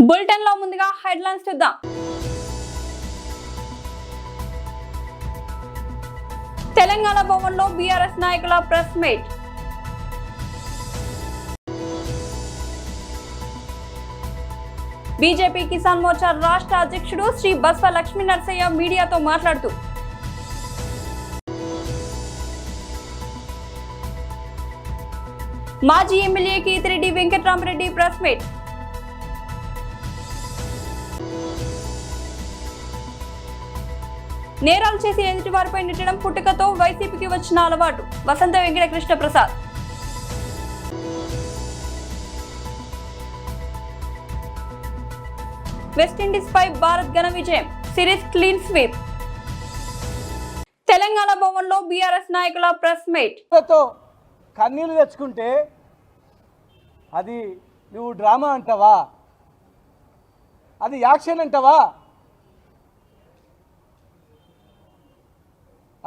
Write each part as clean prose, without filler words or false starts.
Bulletin లో ముందుగా headlines చూద్దాం. తెలంగాణ భవన్లో బీఆర్ఎస్ నాయకుల press meet. BJP Kisan Morcha రాష్ట్ర అధ్యక్షుడు శ్రీ బస్వ లక్ష్మీ నరసయ్య మీడియాతో మాట్లాడుతూ మాజీ ఎమ్మెల్యే కీతిరెడ్డి వెంకట్రామరెడ్డి ప్రెస్ మీట్. నేరాలు చేసి ఎదుటి వారిపై నెట్టడం పుట్టుకతో వైసీపీకి వచ్చిన అలవాటు వసంత వెంకట కృష్ణ ప్రసాద్. వెస్టిండీస్ పై భారత్ ఘన విజయం, సిరీస్ క్లీన్ స్వీప్. తెలంగాణ భవన్లో బీఆర్ఎస్ నాయకుల ప్రెస్ మీట్. కన్నీళ్ళు తెచ్చుకుంటే అది నువ్వు డ్రామా అంటావా? అది యాక్షన్ అంటావా?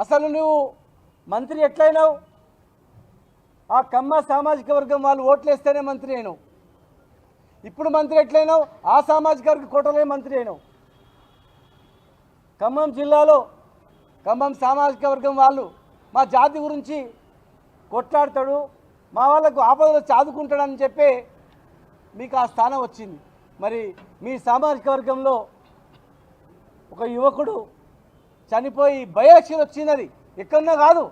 అసలు నువ్వు మంత్రి ఎట్లయినావు? ఆ కమ్మ సామాజిక వర్గం వాళ్ళు ఓట్లేస్తేనే మంత్రి అయినావు. ఇప్పుడు మంత్రి ఎట్లయినావు? ఆ సామాజిక వర్గ కోటలే మంత్రి అయినావు. ఖమ్మం జిల్లాలో ఖమ్మం సామాజిక వర్గం వాళ్ళు మా జాతి గురించి కొట్లాడతాడు, మా వాళ్ళకు ఆపదలో చాదుకుంటాడని చెప్పి మీకు ఆ స్థానం వచ్చింది. మరి మీ సామాజిక వర్గంలో ఒక యువకుడు చనిపోయి బై ఎలక్షన్ వచ్చినది ఎక్కడన్నా కాదు,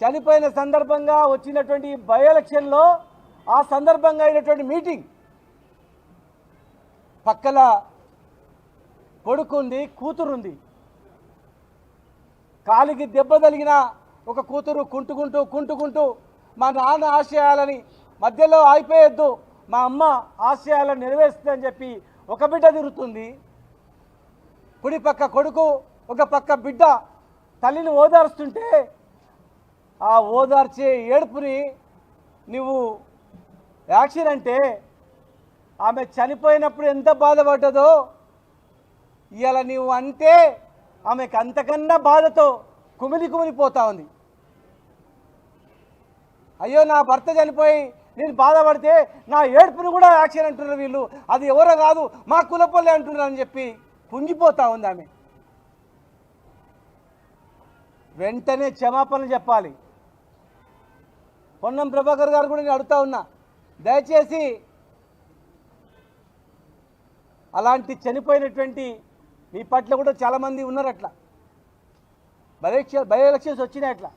చనిపోయిన సందర్భంగా వచ్చినటువంటి బై ఎలక్షన్లో ఆ సందర్భంగా అయినటువంటి మీటింగ్ పక్కల కొడుకుంది, కూతురుంది. కాలికి దెబ్బ తగిలిన ఒక కూతురు కుంటుకుంటూ మా నాన్న ఆశయాలని మధ్యలో ఆగిపోయొద్దు, మా అమ్మ ఆశయాలను నెరవేరుస్తుందని చెప్పి ఒక బిడ్డ తిరుగుతుంది. కుడి పక్క కొడుకు, ఒక పక్క బిడ్డ తల్లిని ఓదార్స్తుంటే ఆ ఓదార్చే ఏడుపుని నువ్వు యాక్షన్ అంటే ఆమె చనిపోయినప్పుడు ఎంత బాధపడ్డదో ఇవాళ నువ్వు అంటే ఆమెకు అంతకన్నా బాధతో కుమిలిపోతా ఉంది. అయ్యో నా భర్త చనిపోయి నేను బాధపడితే నా ఏడుపుని కూడా యాక్షన్ అంటున్నారు వీళ్ళు, అది ఎవరో కాదు మా కులపల్లె అంటున్నారు అని చెప్పి కుంగిపోతా ఉంది ఆమె. వెంటనే క్షమాపణలు చెప్పాలి. పొన్నం ప్రభాకర్ గారు కూడా నేను అడుగుతా ఉన్నా, దయచేసి అలాంటి చనిపోయినటువంటి మీ పట్ల కూడా చాలామంది ఉన్నారు అట్లా బై ఎలక్షన్స్ వచ్చినాయి. అట్లా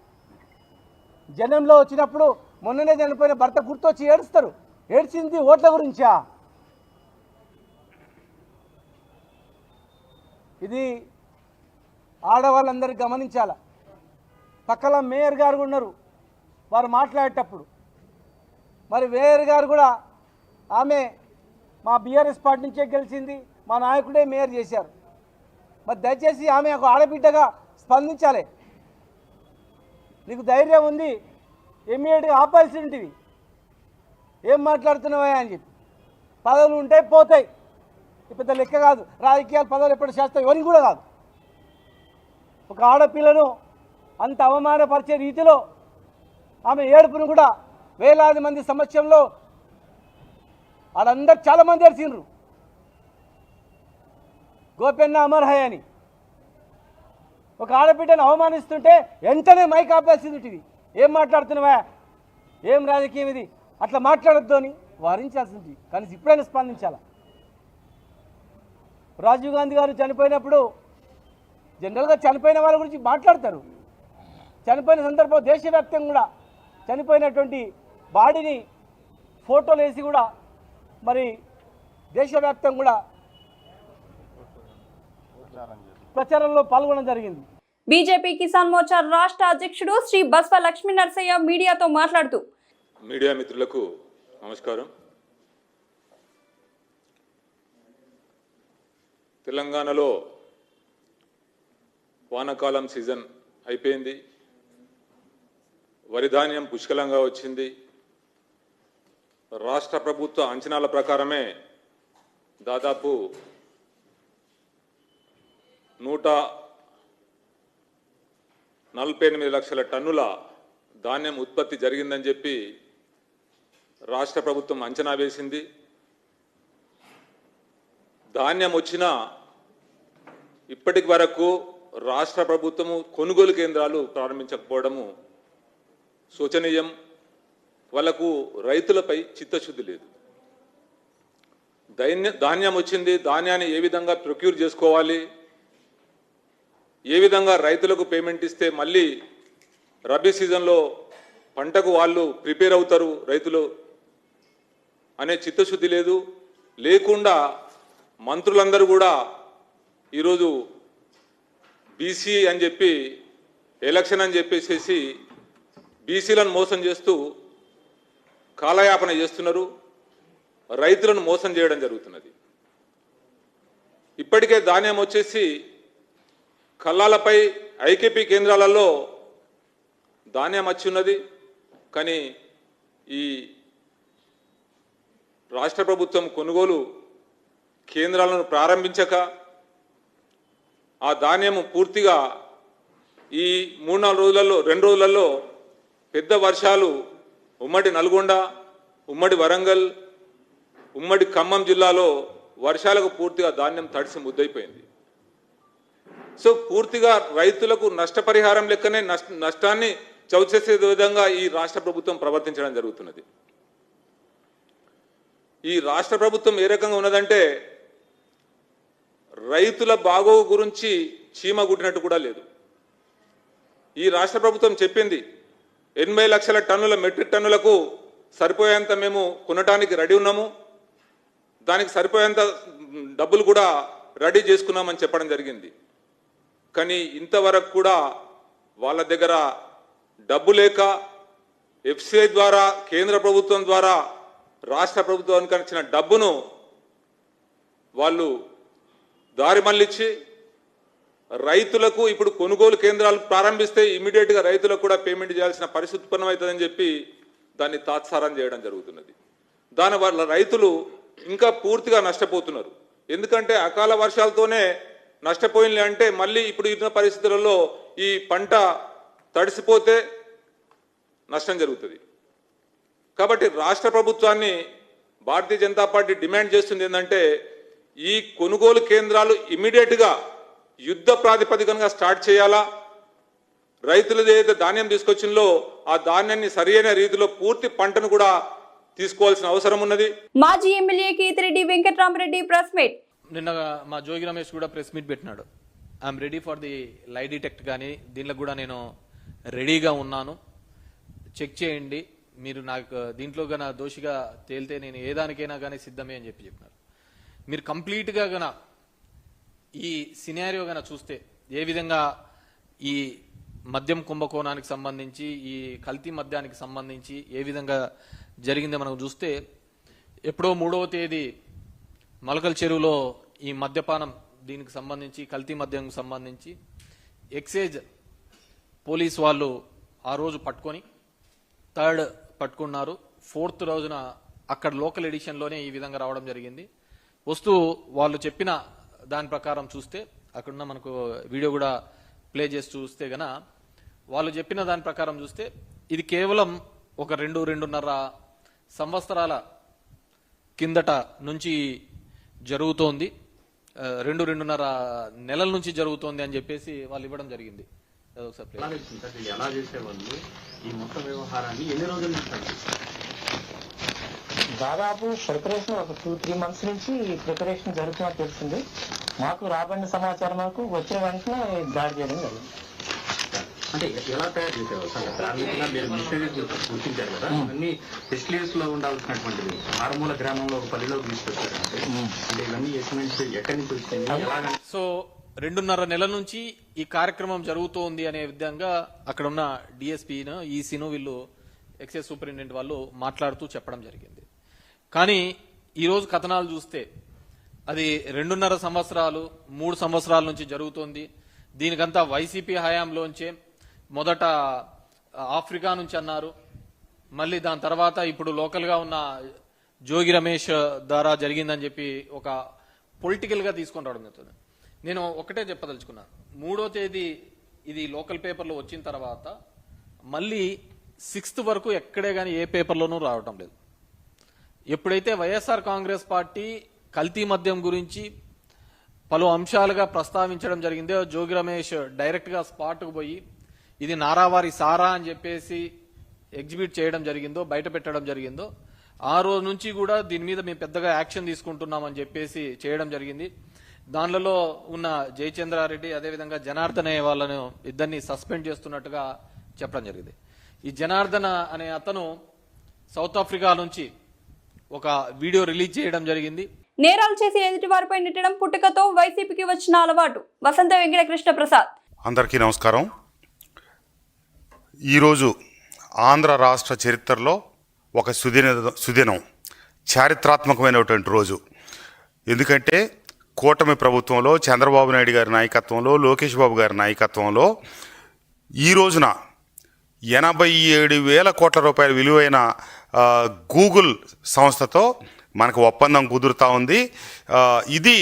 జనంలో వచ్చినప్పుడు మొన్ననే చనిపోయిన భర్త గుర్తొచ్చి ఏడుస్తారు. ఏడ్చింది ఓట్ల గురించా? ఇది ఆడవాళ్ళందరూ గమనించాల. పక్కల మేయర్ గారు ఉన్నారు, వారు మాట్లాడేటప్పుడు మరి మేయర్ గారు కూడా ఆమె మా బీఆర్ఎస్ పార్టీ నుంచే గెలిచింది, మా నాయకుడే మేయర్ చేశారు. మరి దయచేసి ఆమె ఒక ఆడబిడ్డగా స్పందించాలి. నీకు ధైర్యం ఉంది ఇమ్మీడియట్గా ఆపాల్సినవి ఏం మాట్లాడుతున్నావా అని చెప్పి. పదవులు ఉంటాయి పోతాయి, పెద్ద లెక్క కాదు. రాజకీయాలు పదవులు ఎప్పుడు చేస్తాయి ఎవరికి కూడా కాదు. ఒక ఆడపిల్లను అంత అవమానపరిచే రీతిలో ఆమె ఏడుపును కూడా వేలాది మంది సమక్షంలో వాళ్ళందరూ చాలామంది ఏడ్చిండ్రు. గోపెన్న అమర్హయ్ అని ఒక ఆడబిడ్డను అవమానిస్తుంటే వెంటనే మైక్ ఆపేసింది. ఏం మాట్లాడుతున్నావా, ఏం రాజకీయం ఇది, అట్లా మాట్లాడొద్దు అని వారించాల్సింది. కానీ ఇప్పుడైనా స్పందించాల. రాజీవ్ గాంధీ గారు చనిపోయినప్పుడు జనరల్గా చనిపోయిన వాళ్ళ గురించి మాట్లాడతారు. చనిపోయిన సందర్భం దేశవ్యాప్తంగా కూడా చనిపోయినటువంటి బాడీని ఫోటోలు వేసి కూడా మరి దేశవ్యాప్తంగా కూడా ప్రచారంలో పాల్గొనడం జరిగింది. బీజేపీ కిసాన్ మోర్చా రాష్ట్ర అధ్యక్షుడు శ్రీ బస్వ లక్ష్మీ నరసయ్య మీడియాతో మాట్లాడుతూ మీడియా మిత్రులకు నమస్కారం. తెలంగాణలో వానాకాలం సీజన్ అయిపోయింది, వరి ధాన్యం పుష్కలంగా వచ్చింది. రాష్ట్ర ప్రభుత్వ అంచనాల ప్రకారమే దాదాపు 148 లక్షల టన్నుల ధాన్యం ఉత్పత్తి జరిగిందని చెప్పి రాష్ట్ర ప్రభుత్వం అంచనా వేసింది. ధాన్యం వచ్చినా ఇప్పటికి వరకు రాష్ట్ర ప్రభుత్వము కొనుగోలు కేంద్రాలు ప్రారంభించకపోవడము శోచనీయం. వాళ్లకు రైతులపై చిత్తశుద్ధి లేదు. ధాన్యం వచ్చింది, ధాన్యాన్ని ఏ విధంగా ప్రొక్యూర్ చేసుకోవాలి, ఏ విధంగా రైతులకు పేమెంట్ ఇస్తే మళ్ళీ రబీ సీజన్లో పంటకు వాళ్ళు ప్రిపేర్ అవుతారు రైతులు అనే చిత్తశుద్ధి లేదు. లేకుండా మంత్రులందరూ కూడా ఈరోజు బీసీ అని చెప్పి ఎలక్షన్ అని చెప్పేసి బీసీలను మోసం చేస్తూ కాలయాపన చేస్తున్నారు, రైతులను మోసం చేయడం జరుగుతున్నది. ఇప్పటికే ధాన్యం వచ్చేసి కల్లాలపై ఐకేపీ కేంద్రాలలో ధాన్యం వచ్చి ఉన్నది. కానీ ఈ రాష్ట్ర ప్రభుత్వం కొనుగోలు కేంద్రాలను ప్రారంభించక ఆ ధాన్యము పూర్తిగా ఈ 3-4 రోజులలో 2 రోజులలో పెద్ద వర్షాలు ఉమ్మడి నల్గొండ, ఉమ్మడి వరంగల్, ఉమ్మడి ఖమ్మం జిల్లాలో వర్షాలకు పూర్తిగా ధాన్యం తడిసి ముద్దైపోయింది. సో పూర్తిగా రైతులకు నష్టపరిహారం లెక్కనే నష్టాన్ని చవిచేసే విధంగా ఈ రాష్ట్ర ప్రభుత్వం ప్రవర్తించడం జరుగుతున్నది. ఈ రాష్ట్ర ప్రభుత్వం ఏ రకంగా ఉన్నదంటే రైతుల బాగోగు గురించి చీమ గుట్టినట్టు కూడా లేదు. ఈ రాష్ట్ర ప్రభుత్వం చెప్పింది 80 లక్షల టన్నుల మెట్రిక్ టన్నులకు సరిపోయేంత మేము కొనడానికి రెడీ ఉన్నాము, దానికి సరిపోయేంత డబ్బులు కూడా రెడీ చేసుకున్నామని చెప్పడం జరిగింది. కానీ ఇంతవరకు కూడా వాళ్ళ దగ్గర డబ్బు లేక ఎఫ్సిఐ ద్వారా కేంద్ర ప్రభుత్వం ద్వారా రాష్ట్ర ప్రభుత్వానికి ఇచ్చిన డబ్బును వాళ్ళు దారి మళ్లించి రైతులకు ఇప్పుడు కొనుగోలు కేంద్రాలు ప్రారంభిస్తే ఇమీడియట్గా రైతులకు కూడా పేమెంట్ చేయాల్సిన పరిస్థితి ఉత్పన్నమవుతుందని చెప్పి దాన్ని తాత్సారం చేయడం జరుగుతున్నది. దానివల్ల రైతులు ఇంకా పూర్తిగా నష్టపోతున్నారు. ఎందుకంటే అకాల వర్షాలతోనే నష్టపోయింది అంటే మళ్ళీ ఇప్పుడు ఉన్న పరిస్థితులలో ఈ పంట తడిసిపోతే నష్టం జరుగుతుంది. కాబట్టి రాష్ట్ర ప్రభుత్వాన్ని భారతీయ జనతా పార్టీ డిమాండ్ చేస్తుంది ఏంటంటే ఈ కొనుగోలు కేంద్రాలు ఇమీడియట్గా యుద్ధ ప్రాతిపదికనగా స్టార్ట్ చేయాలా, రైతులు ఏదైతే ధాన్యం తీసుకొచ్చిందో ఆ ధాన్యాన్ని సరైన రీతిలో పూర్తి పంటను కూడా తీసుకోవాల్సిన అవసరం ఉన్నది. మాజీ ఎమ్మెల్యే కీతిరెడ్డి వెంకట్రామరెడ్డి ప్రెస్ మీట్. నిన్న మా జోగి రమేష్ కూడా ప్రెస్ మీట్ పెట్టినాడు. ఐఎమ్ రెడీ ఫర్ ది లై డిటెక్ట్, కానీ దీంట్లో కూడా నేను రెడీగా ఉన్నాను, చెక్ చేయండి, మీరు నాకు దీంట్లో గన దోషిగా తేలితే నేను ఏ దానికైనా కానీ సిద్ధమే అని చెప్పినారు. మీరు కంప్లీట్గా గన ఈ సినారియో గన చూస్తే ఏ విధంగా ఈ మద్యం కుంభకోణానికి సంబంధించి ఈ కల్తీ మద్యానికి సంబంధించి ఏ విధంగా జరిగిందో మనం చూస్తే ఎప్పుడో 3వ తేదీ మలకల్ చెరువులో ఈ మద్యపానం దీనికి సంబంధించి కల్తీ మద్యానికి సంబంధించి ఎక్సైజ్ పోలీస్ వాళ్ళు ఆ రోజు పట్టుకొని 3rd పట్టుకున్నారు. 4th రోజున అక్కడ లోకల్ ఎడిషన్లోనే ఈ విధంగా రావడం జరిగింది. వస్తూ వాళ్ళు చెప్పిన దాని ప్రకారం చూస్తే అక్కడున్న మనకు వీడియో కూడా ప్లే చేసి చూస్తే గన వాళ్ళు చెప్పిన దాని ప్రకారం చూస్తే ఇది కేవలం ఒక 2-2.5 సంవత్సరాల కిందట నుంచి జరుగుతోంది, 2-2.5 నెలల నుంచి జరుగుతోంది అని చెప్పేసి వాళ్ళు ఇవ్వడం జరిగింది. ఎలా చేసేవాళ్ళు ఈ మొత్తం వ్యవహారాన్ని ఎన్ని రోజుల నుంచి? దాదాపు ప్రిపరేషన్ ఒక 2-3 మంత్స్ నుంచి ప్రిపరేషన్ జరుగుతున్నట్టు తెలిసింది. మాకు రాబడిన సమాచారం వరకు వచ్చిన వెంటనే దాడి చేయడం జరిగింది. అంటే ఎలా తయారు చేసేవాళ్ళు సార్? ప్రాథమికంగా మీరు మిషనరీస్ గుర్తించారు కదా, అన్ని ఫెసిలిటీస్ లో ఉండాల్సినటువంటివి మారుమూల గ్రామంలో ఒక పల్లిలోకి తీసుకొచ్చారు అంటే ఇవన్నీ ఎస్టిమేట్స్ ఎక్కడి నుంచి వచ్చింది? సో 2.5 నెలల నుంచి ఈ కార్యక్రమం జరుగుతోంది అనే విధంగా అక్కడ ఉన్న డిఎస్పీను ఈసీను వీళ్ళు ఎక్సైజ్ సూపరింటెండెంట్ వాళ్ళు మాట్లాడుతూ చెప్పడం జరిగింది. కానీ ఈరోజు కథనాలు చూస్తే అది 2.5 సంవత్సరాలు 3 సంవత్సరాల నుంచి జరుగుతోంది. దీనికంతా వైసీపీ హయాంలోంచే మొదట ఆఫ్రికా నుంచి అన్నారు, మళ్ళీ దాని తర్వాత ఇప్పుడు లోకల్గా ఉన్న జోగి రమేష్ ద్వారా జరిగిందని చెప్పి ఒక పొలిటికల్గా తీసుకొని రావడం జరుగుతుంది. నేను ఒకటే చెప్పదలుచుకున్నాను, 3వ తేదీ ఇది లోకల్ పేపర్లో వచ్చిన తర్వాత మళ్ళీ 6th వరకు ఎక్కడే కానీ ఏ పేపర్లోనూ రావటం లేదు. ఎప్పుడైతే వైఎస్ఆర్ కాంగ్రెస్ పార్టీ కల్తీ మద్యం గురించి పలు అంశాలుగా ప్రస్తావించడం జరిగింది. జోగి రమేష్ డైరెక్ట్గా స్పాట్కు పోయి ఇది నారావారి సారా అని చెప్పేసి ఎగ్జిబిట్ చేయడం జరిగిందో, బయట పెట్టడం జరిగిందో, ఆ రోజు నుంచి కూడా దీని మీద మేము పెద్దగా యాక్షన్ తీసుకుంటున్నామని చెప్పేసి చేయడం జరిగింది. దానిలో ఉన్న జయచంద్రారెడ్డి అదేవిధంగా జనార్దన్ అనే వాళ్ళను ఇద్దరిని సస్పెండ్ చేస్తున్నట్టుగా చెప్పడం జరిగింది. ఈ జనార్దన అనే అతను సౌత్ ఆఫ్రికా నుంచి ఒక వీడియో రిలీజ్ చేయడం జరిగింది. నేరాలు చేసి ఎదుటి వారిపై నెట్టడం పుట్టుకతో వైసీపీకి వచ్చిన అలవాటు. వసంత వెంకట కృష్ణ ప్రసాద్. అందరికీ నమస్కారం. ఈరోజు ఆంధ్ర రాష్ట్ర చరిత్రలో ఒక సుదినం, చారిత్రాత్మకమైనటువంటి రోజు. ఎందుకంటే కూటమి ప్రభుత్వంలో చంద్రబాబు నాయుడు గారి నాయకత్వంలో, లోకేష్ బాబు గారి నాయకత్వంలో ఈ రోజున 87,000 కోట్ల రూపాయల విలువైన గూగుల్ సంస్థతో మనకు ఒప్పందం కుదురుతూ ఉంది. ఇది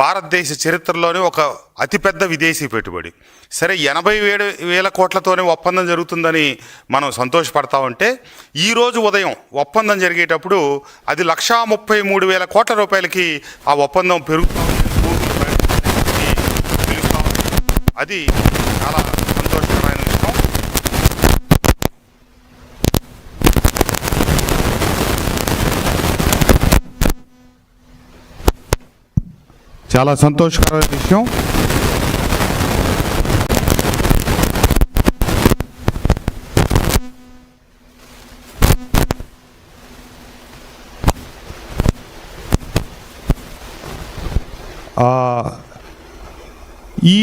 భారతదేశ చరిత్రలోనే ఒక అతిపెద్ద విదేశీ పెట్టుబడి. సరే, 87,000 కోట్లతోనే ఒప్పందం జరుగుతుందని మనం సంతోషపడతా ఉంటే, ఈరోజు ఉదయం ఒప్పందం జరిగేటప్పుడు అది 1,33,000 కోట్ల రూపాయలకి ఆ ఒప్పందం పెరుగుతూ ఉంది. అది చాలా సంతోషకరమైన విషయం. చాలా సంతోషకరమైన విషయం. ఈ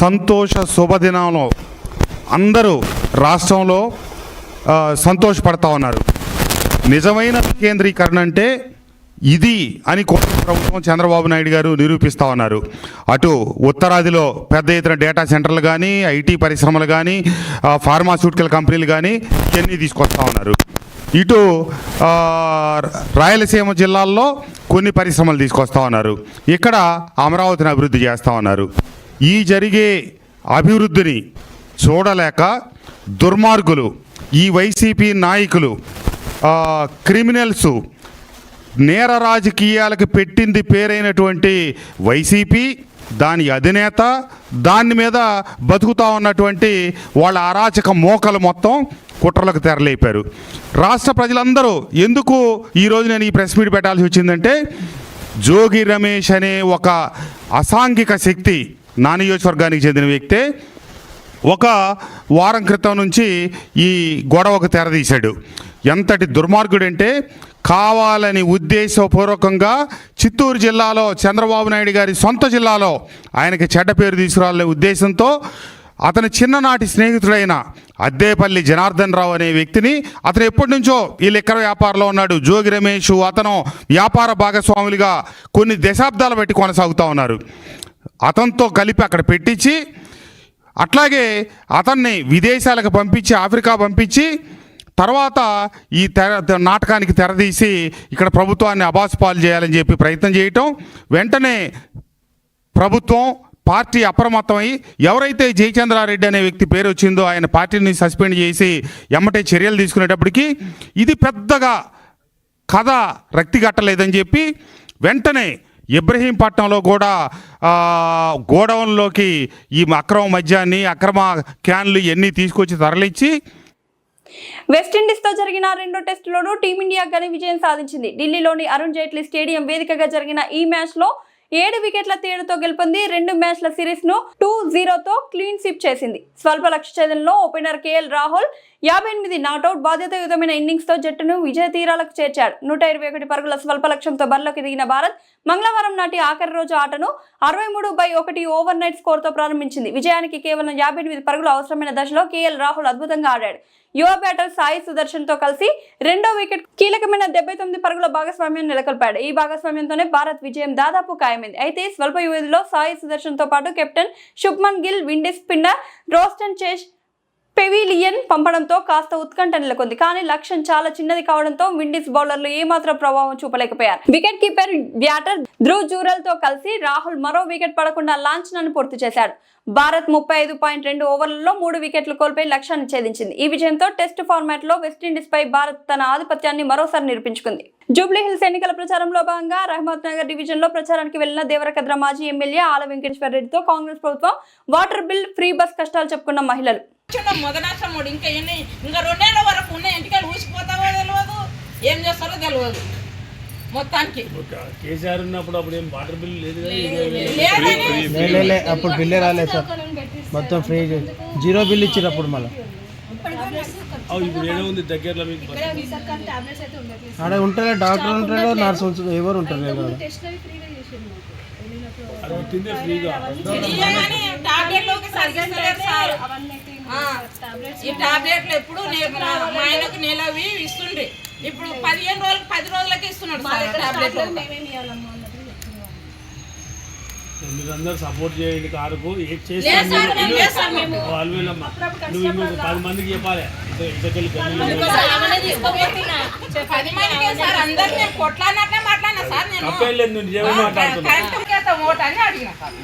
సంతోష శుభదినంలో అందరూ రాష్ట్రంలో సంతోషపడతా ఉన్నారు. నిజమైన వికేంద్రీకరణ అంటే ఇది అని కూటమి ప్రభుత్వం చంద్రబాబు నాయుడు గారు నిరూపిస్తూ ఉన్నారు. అటు ఉత్తరాదిలో పెద్ద ఎత్తున డేటా సెంటర్లు కానీ, ఐటీ పరిశ్రమలు కానీ, ఫార్మాస్యూటికల్ కంపెనీలు కానీ ఇవన్నీ తీసుకొస్తా ఉన్నారు. ఇటు రాయలసీమ జిల్లాల్లో కొన్ని పరిశ్రమలు తీసుకొస్తా ఉన్నారు. ఇక్కడ అమరావతిని అభివృద్ధి చేస్తూ ఉన్నారు. ఈ జరిగే అభివృద్ధిని చూడలేక దుర్మార్గులు, ఈ వైసీపీ నాయకులు, క్రిమినల్స్, నేర రాజకీయాలకు పెట్టింది పేరైనటువంటి వైసీపీ, దాని అధినేత, దాని మీద బతుకుతా ఉన్నటువంటి వాళ్ళ అరాచక మోకలు మొత్తం కుట్రలకు తెరలేపారు. రాష్ట్ర ప్రజలందరూ ఎందుకు ఈరోజు నేను ఈ ప్రెస్ మీట్ పెట్టాల్సి వచ్చిందంటే, జోగి రమేష్ అనే ఒక అసాంఘిక శక్తి, నా నియోజకవర్గానికి చెందిన వ్యక్తే, ఒక వారం క్రితం నుంచి ఈ గొడవకు తెరదీశాడు. ఎంతటి దుర్మార్గుడంటే, కావాలని ఉద్దేశపూర్వకంగా చిత్తూరు జిల్లాలో చంద్రబాబు నాయుడు గారి సొంత జిల్లాలో ఆయనకి చెడ్డ పేరు తీసుకురాలనే ఉద్దేశంతో అతని చిన్ననాటి స్నేహితుడైన అద్దేపల్లి జనార్దన్ రావు అనే వ్యక్తిని, అతను ఎప్పటి నుంచో ఈ లిక్కర్ వ్యాపారంలో ఉన్నాడు. జోగి రమేష్ అతను వ్యాపార భాగస్వాములుగా కొన్ని దశాబ్దాలు బట్టి కొనసాగుతూ ఉన్నారు. అతనితో కలిపి అక్కడ పెట్టించి, అట్లాగే అతన్ని విదేశాలకు పంపించి, ఆఫ్రికా పంపించి, తర్వాత ఈ నాటకానికి తెరదీసి ఇక్కడ ప్రభుత్వాన్ని అబాసుపాలు చేయాలని చెప్పి ప్రయత్నం చేయటం. వెంటనే ప్రభుత్వం, పార్టీ అప్రమత్తమై ఎవరైతే జయచంద్రారెడ్డి అనే వ్యక్తి పేరు వచ్చిందో ఆయన పార్టీని సస్పెండ్ చేసి ఎమ్మటే చర్యలు తీసుకునేటప్పటికి ఇది పెద్దగా కథ రక్తిగట్టలేదని చెప్పి వెంటనే ఇబ్రహీంపట్నంలో కూడా గోడౌన్లోకి ఈ అక్రమ మద్యాన్ని, అక్రమ క్యాన్లు ఇవన్నీ తీసుకొచ్చి తరలించి, వెస్టిండీస్తో జరిగిన రెండో టెస్టులోనూ టీమిండియా ఘన విజయం సాధించింది. ఢిల్లీలోని అరుణ్ జైట్లీ స్టేడియం వేదికగా జరిగిన ఈ మ్యాచ్లో 7 వికెట్ల తేడాతో గెలుపొంది 2 మ్యాచ్ల సిరీస్ను 2-0తో క్లీన్ స్వీప్ చేసింది. స్వల్ప లక్ష్య ఛేదనలో ఓపెనర్ కేఎల్ రాహుల్ 58 నాటౌట్ బాధ్యతాయుతమైన ఇన్నింగ్స్తో జట్టును విజయ తీరాలకు చేర్చాడు. 121 పరుగుల స్వల్ప లక్ష్యంతో బరిలోకి దిగిన భారత్ మంగళవారం నాటి ఆఖరి రోజు ఆటను 63/1 ఓవర్ నైట్ స్కోర్తో ప్రారంభించింది. విజయానికి కేవలం 58 పరుగులు అవసరమైన దశలో కేఎల్ రాహుల్ అద్భుతంగా ఆడాడు. యువ బ్యాటర్ సాయి సుదర్శన్తో కలిసి రెండో వికెట్ కీలకమైన 79 పరుగుల భాగస్వామ్యాన్ని నెలకొల్పాడు. ఈ భాగస్వామ్యంతోనే భారత్ విజయం దాదాపు ఖాయమైంది. అయితే స్వల్ప వ్యవధిలో సాయి సుదర్శన్తో పాటు captain Shubman Gill, Windies spinner Roston Chase pavilion పంపడంతో కాస్త ఉత్కంఠ నెలకొంది. కానీ లక్ష్యం చాలా చిన్నది కావడంతో విండీస్ బౌలర్లు ఏమాత్రం ప్రభావం చూపలేకపోయారు. వికెట్ కీపర్ బ్యాటర్ ధ్రువ్ జూరల్ తో కలిసి రాహుల్ మరో వికెట్ పడకుండా లాంఛనాన్ని పూర్తి చేశాడు. భారత్ 35.2 ఓవర్లలో 3 వికెట్లు కోల్పోయి లక్ష్యాన్ని ఛేదించింది. ఈ విజయంతో టెస్ట్ ఫార్మాట్ లో వెస్టిండీస్ పై భారత్ తన ఆధిపత్యాన్ని మరోసారి నిరూపించుకుంది. జూబ్లీ హిల్స్ ఎన్నికల ప్రచారంలో భాగంగా రహమత్ నగర్ డివిజన్ లో ప్రచారానికి వెళ్లిన దేవరకద్ర మాజీ ఎమ్మెల్యే ఆల వెంకటేశ్వర రెడ్డితో కాంగ్రెస్ ప్రభుత్వం వాటర్ బిల్, ఫ్రీ బస్ కష్టాలు చెప్పుకున్న మహిళలు. మొదనాశ్రముడు ఇంకా 2 ఏళ్ల వరకు ఉన్న ఇంటికి ఊసిపోతావో తెలియదు, ఏం చేస్తారో తెలియదు. మొత్తానికి కేసీఆర్ ఉన్నప్పుడు అప్పుడు ఏం వాటర్ బిల్ లేదు, అప్పుడు బిల్లే రాలేదు సార్, మొత్తం ఫ్రీ జీరో బిల్ ఇచ్చారు అప్పుడు. మళ్ళీ ఇప్పుడు ఏదో ఉంది దగ్గరలో మీకు ఆడ ఉంటారా, డాక్టర్ ఉంటాడో, నర్స్ ఉంటాడో, ఎవరు ఉంటారు ఈ టాబ్లెట్లు ఎప్పుడు మా ఆయనకు నెలవి ఇస్తుండే, ఇప్పుడు 15 రోజులు 10 రోజులకి ఇస్తున్నాడు టాబ్లెట్లు. మీరందరూ సపోర్ట్ చేయండి కారుకు. ఏం చేస్తే 10 మందికి చెప్పాలి. 10 మందికి సార్ అందరు నేను కొట్లాడినట్లే మాట్లాడినా సార్. నేను కరెంట్ ఓటు అని అడిగిన సార్.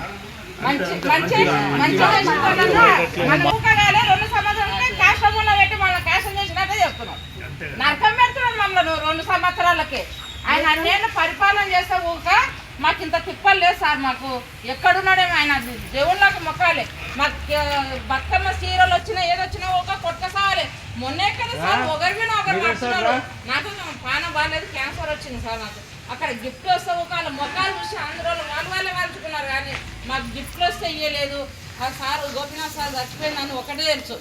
మంచి 2 సంవత్సరాలకి కాష్టంలో పెట్టి మళ్ళీ కాష్టం చేసినట్టే చెప్తున్నాం. నరకం పెడుతున్నాడు మమ్మల్ని 2 సంవత్సరాలకి. ఆయన అన్నేళ్ళు పరిపాలన చేస్తే ఊక మాకు ఇంత తిప్పలు లేదు సార్. మాకు ఎక్కడున్నాడేమో ఆయన దేవుళ్ళకి మొక్కాలి. మాకు బతుకమ్మ చీరలు వచ్చినా ఏదొచ్చినా ఒక కొత్త సావాలి. మొన్నే కదా సార్ ఒకరు పడుతున్నారు. నాకు పానం బాగాలేదు, క్యాన్సర్ వచ్చింది సార్. నాకు అక్కడ గిఫ్ట్ వస్తే ఒక వాళ్ళ మొక్కలు చూసి ఆంధ్రలో వాళ్ళే మలుచుకున్నారు, కానీ మాకు గిఫ్ట్లు వస్తే ఇవ్వలేదు. ఆ సార్ గోపినాథ్ సార్ చచ్చిపోయిందని ఒకటే తెలుసు.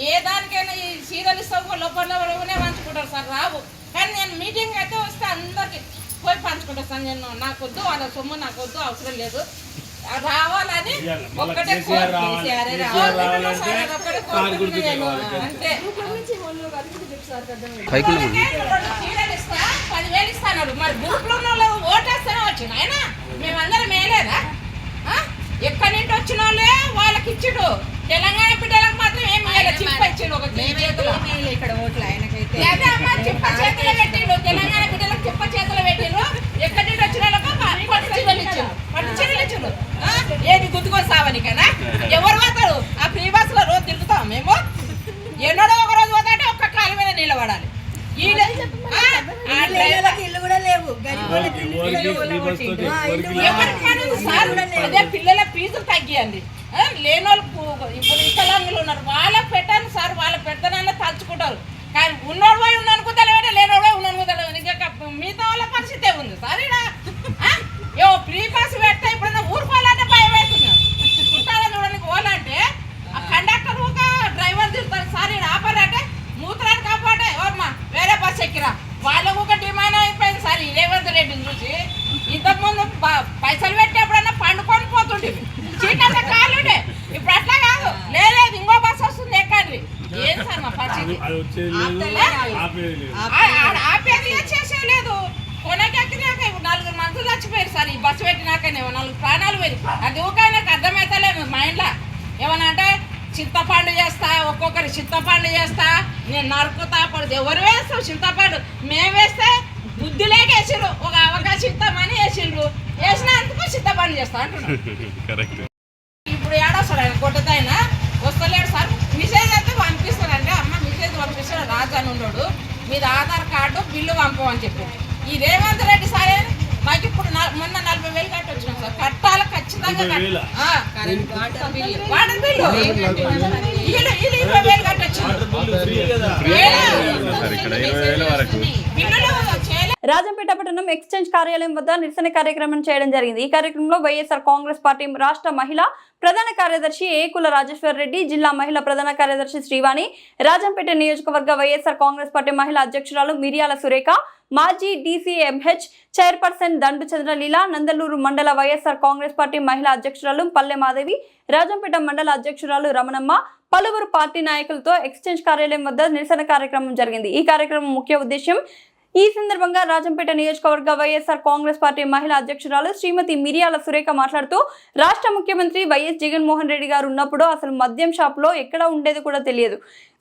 ఏ దానికైనా ఈ చీరలు ఇస్తావు లోపలనే పంచుకుంటారు సార్, రావు. కానీ నేను మీటింగ్ అయితే వస్తే అందరికి పోయి పంచుకుంటాను సార్. నేను నాకొద్దు వాళ్ళ సొమ్ము, నాకొద్దు, అవసరం లేదు, రావాలని ఒక్కటే అంతే. చీరలు ఇస్తా 10,000 ఇస్తాను. మరి గ్రూప్ లో ఓటేస్తేనే వచ్చింది ఆయన. మేమందరం మేలేదా? ఎక్కడి నుండి వచ్చిన వాళ్ళే వాళ్ళకి ఇచ్చుడు. తెలంగాణ బిడ్డలకు మాత్రం ఏం చిప్పచ్చిండు ఒక ఇక్కడ ఓట్లు ఆయనకైతే చిప్ప చేతులు పెట్టిండు. తెలంగాణ బిడ్డలకు చిప్ప చేతులు పెట్టిండు. ఎక్కడి నుండి వచ్చిన వాళ్ళకు పట్టు చీరలు ఇచ్చిండు, పట్టు చీరలు ఇచ్చిండు. ఏది గుర్తుకొని సావని కదా ఎవరు పోతారు? ఆ ఫ్రీ బస్ లో రోజు తిరుగుతాం మేము. ఎన్నడో ఒక రోజు పోతాంటే ఒక్క కాలు మీద నిలబడాలి. ఇల్లు కూడా లేవు, అదే పిల్లల ఫీజులు తగ్గియండి. లేనోళ్ళకు ఇప్పుడు వికలాంగులు ఉన్నారు, వాళ్ళకి పెట్టాను సార్. వాళ్ళ పెడతానన్న తలుచుకుంటారు, కానీ ఉన్నోడు పోయి ఉన్నానుకో తెలియదు, లేనోడు పోయి ఉన్నానుకో తెలియదు. ఇంకా మిగతా వాళ్ళ పరిస్థితి ఉంది సార్. ఇక్కడ ఫ్రీ బస్ పెడితే ఇప్పుడు ఊరుకోవాలంటే భయం అవుతున్నారు. చుట్టాలని చూడడానికి పోవాలంటే ఆ కండక్టర్ ఒక డ్రైవర్ తిరుగుతారు సార్. ఇక్కడ ఆపారంటే మూత్రాన్ని కాపాడే ఎవరమ్మా వేరే బస్ ఎక్కిరా. వాళ్ళకు ఒక డిమాండ్ అయిపోయింది సార్ ఈ రేవంత్ రెడ్డిని చూసి. ఇంతకుముందు పైసలు పెట్టి ఎప్పుడన్నా పండుకొని పోతుండే, చీటంటే కాలుండే. ఇప్పుడు అట్లా కాదు, లేదు ఇంకో బస్సు వస్తుంది ఎక్కండి. ఏం సార్ మా పరిస్థితి? ఆపేది చేసేది లేదు. కొనకెక్కినాక 4 మందులు చచ్చిపోయారు సార్. ఈ బస్సు పెట్టినాకనే 4 ప్రాణాలు పోయి. అది ఊకైనాక అర్థమవుతలేదు మైండ్లో. ఏమన్నా అంటే చింతపండు చేస్తా, ఒక్కొక్కరి చింతపండు చేస్తా, నేను నరుకుతా పడుతుంది. ఎవరు వేస్తావు చింతపండు? మేము వేస్తే బుద్ధి లేక వేసిండ్రు, ఒక అవకాశం ఇస్తామని వేసిండ్రు. వేసినందుకు చింతపండు చేస్తా అంటున్నాడు. ఇప్పుడు ఏడొస్తాడు ఆయన కొట్టదైన వస్తలేడు సార్. మెసేజ్ అయితే పంపిస్తాడంటే అమ్మ మెసేజ్ పంపిస్తాడు రాజు అని ఉన్నాడు, మీద ఆధార్ కార్డు బిల్లు పంపమని చెప్పి. ఈ రేవంత్ రెడ్డి సార్ మాకు ఇప్పుడు మొన్న 40,000 కట్టి వచ్చినాం సార్. కట్టాలి ఖచ్చితంగా. వాటర్ బిల్లు 20,000 కట్టి రాజంపేట పట్టణం ఎక్స్చేంజ్ కార్యాలయం వద్ద నిరసన కార్యక్రమం చేయడం జరిగింది. ఈ కార్యక్రమంలో వైఎస్ఆర్ కాంగ్రెస్ పార్టీ రాష్ట్ర మహిళా ప్రధాన కార్యదర్శి ఏకుల రాజేశ్వర్ రెడ్డి, జిల్లా మహిళా ప్రధాన కార్యదర్శి శ్రీవాణి, రాజంపేట నియోజకవర్గ వైఎస్ఆర్ కాంగ్రెస్ పార్టీ మహిళా అధ్యక్షురాలు మిరియాల సురేఖ, మాజీ DCMH చైర్పర్సన్ దండు చంద్రలీల, నందలూరు మండల వైఎస్ఆర్ కాంగ్రెస్ పార్టీ మహిళా అధ్యక్షురాలు పల్లె మాధవి, రాజంపేట మండల అధ్యక్షురాలు రమణమ్మ, పలువురు పార్టీ నాయకులతో ఎక్స్చేంజ్ కార్యాలయం వద్ద నిరసన కార్యక్రమం జరిగింది. ఈ కార్యక్రమం ముఖ్య ఉద్దేశం ఈ సందర్భంగా రాజంపేట నియోజకవర్గ వైఎస్ఆర్ కాంగ్రెస్ పార్టీ మహిళా అధ్యక్షురాలు శ్రీమతి మిరియాల సురేఖ మాట్లాడుతూ, రాష్ట్ర ముఖ్యమంత్రి వైఎస్ జగన్మోహన్ రెడ్డి గారు ఉన్నప్పుడు అసలు మద్యం షాపులో ఎక్కడ ఉండేది కూడా తెలియదు.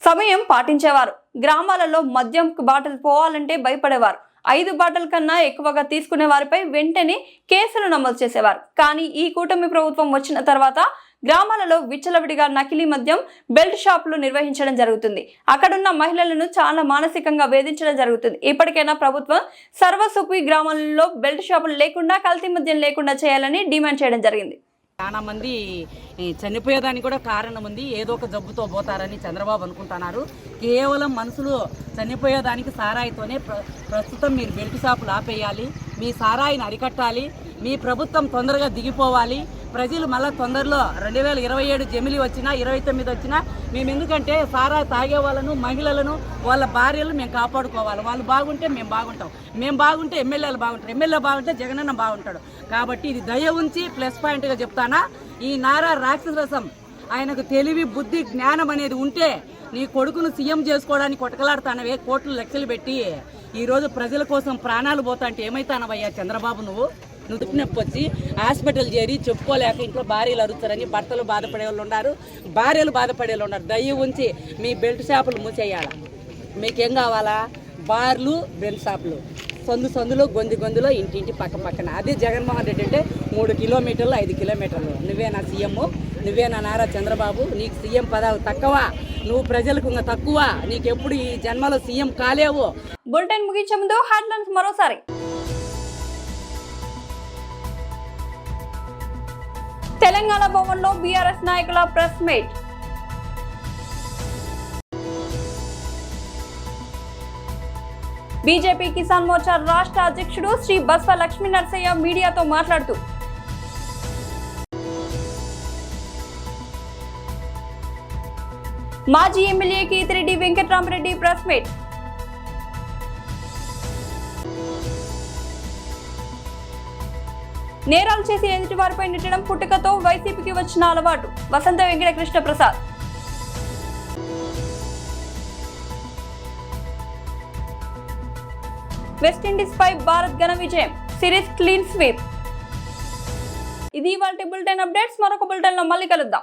సమయం పాటించేవారు. గ్రామాలలో మద్యం బాటలు పోవాలంటే భయపడేవారు. 5 బాటల కన్నా ఎక్కువగా తీసుకునే వారిపై వెంటనే కేసులు నమోదు చేసేవారు. కానీ ఈ కూటమి ప్రభుత్వం వచ్చిన తర్వాత గ్రామాలలో విచ్చలవిడిగా నకిలీ మద్యం బెల్ట్ షాపులు నిర్వహించడం జరుగుతుంది. అక్కడున్న మహిళలను చాలా మానసికంగా వేధించడం జరుగుతుంది. ఇప్పటికైనా ప్రభుత్వం సర్వసుఖి గ్రామాలలో బెల్ట్ షాపులు లేకుండా, కల్తీ మద్యం లేకుండా చేయాలని డిమాండ్ చేయడం జరిగింది. చాలా మంది చనిపోయేదానికి కూడా కారణం ఉంది. ఏదో ఒక జబ్బుతో పోతారని చంద్రబాబు అనుకుంటున్నారు. కేవలం మనుషులు చనిపోయేదానికి సారాయితోనే ప్రస్తుతం మీరు బెల్ట్ షాపులు ఆపేయాలి. మీ సారాయిని అరికట్టాలి. మీ ప్రభుత్వం తొందరగా దిగిపోవాలి. ప్రజలు మళ్ళీ తొందరలో 2027 జమిలి వచ్చినా 29 వచ్చినా మేము ఎందుకంటే సారాయి తాగే వాళ్ళను, మహిళలను, వాళ్ళ భార్యలు మేము కాపాడుకోవాలి. వాళ్ళు బాగుంటే మేము బాగుంటాం. మేము బాగుంటే ఎమ్మెల్యేలు బాగుంటారు. ఎమ్మెల్యే బాగుంటే జగనన్న బాగుంటాడు. కాబట్టి ఇది దయ ఉంచి ప్లస్ పాయింట్గా చెప్తానా, ఈ నారా రాక్షసరసం ఆయనకు తెలివి, బుద్ధి, జ్ఞానం అనేది ఉంటే నీ కొడుకును సీఎం చేసుకోవడానికి కొట్టకలాడుతానవే, కోట్లు లక్షలు పెట్టి ఈరోజు ప్రజల కోసం ప్రాణాలు పోతా అంటే ఏమైతానవయ్యా చంద్రబాబు? నువ్వు నొప్పి వచ్చి హాస్పిటల్ చేరి చెప్పుకోలేక ఇంట్లో భార్యలు అరుస్తారని భర్తలు బాధపడే వాళ్ళు ఉన్నారు, భార్యలు బాధపడే వాళ్ళు ఉన్నారు. దయ ఉంచి మీ బెల్ట్ షాపులు మూసేయాలి. మీకేం కావాలా? బార్లు, బెల్ట్ షాపులు సందులో గొంతులో ఇంటింటి పక్కన. అదే జగన్మోహన్ రెడ్డి అంటే 3 కిలోమీటర్లు 5 కిలోమీటర్లు. నువ్వేనా సీఎం? నువ్వేనా నారా చంద్రబాబు? నీకు సీఎం పదవి తక్కువ, నువ్వు ప్రజలకు ఇంకా తక్కువ. నీకెప్పుడు ఈ జన్మలో సీఎం కాలేవు. బులెటిన్ ముగించే ముందు హెడ్లైన్స్ మరోసారి. తెలంగాణ భవన్లో బీఆర్ఎస్ నాయకుల press meet. BJP Kisan Morcha రాష్ట్ర అధ్యక్షుడు శ్రీ బస్వ లక్ష్మీ నరసయ్య మీడియాతో మాట్లాడుతూ మాజీ ఎమ్మెల్యే కీతిరెడ్డి వెంకట్రామరెడ్డి ప్రెస్ మీట్. నేరాలు చేసి ఎదుటి వారిపై నెట్టడం పుట్టుకతో వైసీపీకి వచ్చిన అలవాటు. వసంత వెంకట కృష్ణ ప్రసాద్. వెస్టిండీస్ పై భారత్ ఘన విజయం, సిరీస్ క్లీన్ స్వీప్. ఇది ఇవాల్టి బులెటిన్ అప్డేట్స్. మరొక బులెటిన్ లో మళ్ళీ కలుద్దాం.